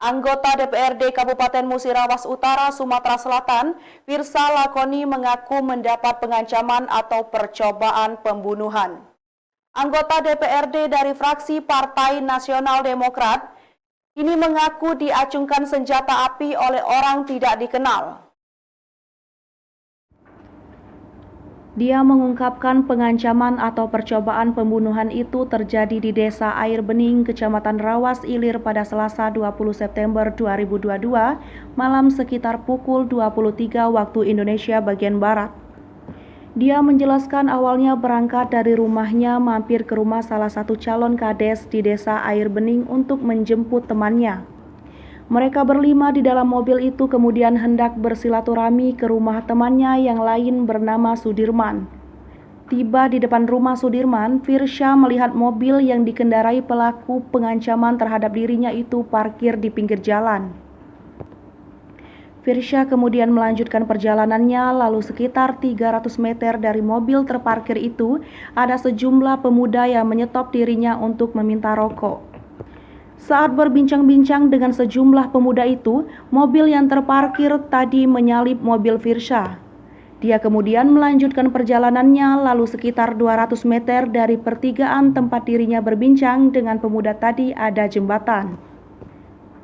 Anggota DPRD Kabupaten Musirawas Utara, Sumatera Selatan, Firsa Lakoni mengaku mendapat pengancaman atau percobaan pembunuhan. Anggota DPRD dari fraksi Partai Nasional Demokrat ini mengaku diacungkan senjata api oleh orang tidak dikenal. Dia mengungkapkan pengancaman atau percobaan pembunuhan itu terjadi di Desa Air Bening, Kecamatan Rawas Ilir pada Selasa 20 September 2022, malam sekitar pukul 23 waktu Indonesia bagian Barat. Dia menjelaskan awalnya berangkat dari rumahnya mampir ke rumah salah satu calon kades di Desa Air Bening untuk menjemput temannya. Mereka berlima di dalam mobil itu kemudian hendak bersilaturahmi ke rumah temannya yang lain bernama Sudirman. Tiba di depan rumah Sudirman, Firsa melihat mobil yang dikendarai pelaku pengancaman terhadap dirinya itu parkir di pinggir jalan. Firsa kemudian melanjutkan perjalanannya, lalu sekitar 300 meter dari mobil terparkir itu ada sejumlah pemuda yang menyetop dirinya untuk meminta rokok. Saat berbincang-bincang dengan sejumlah pemuda itu, mobil yang terparkir tadi menyalip mobil Firsa. Dia kemudian melanjutkan perjalanannya, lalu sekitar 200 meter dari pertigaan tempat dirinya berbincang dengan pemuda tadi ada jembatan.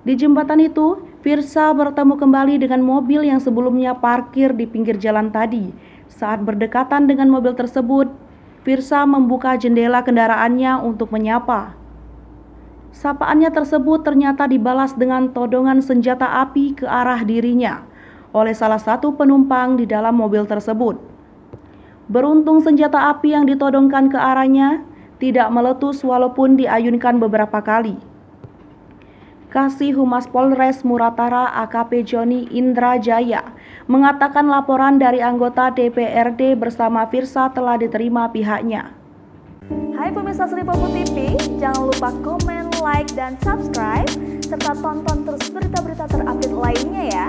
Di jembatan itu, Firsa bertemu kembali dengan mobil yang sebelumnya parkir di pinggir jalan tadi. Saat berdekatan dengan mobil tersebut, Firsa membuka jendela kendaraannya untuk menyapa. Sapaannya tersebut ternyata dibalas dengan todongan senjata api ke arah dirinya oleh salah satu penumpang di dalam mobil tersebut. Beruntung senjata api yang ditodongkan ke arahnya tidak meletus walaupun diayunkan beberapa kali. Kasih Humas Polres Muratara AKP Joni Indrajaya mengatakan laporan dari anggota DPRD bersama Firsa telah diterima pihaknya. Hai pemirsa Sri Popo TV, jangan lupa komen, like, dan subscribe, serta tonton terus berita-berita terupdate lainnya ya.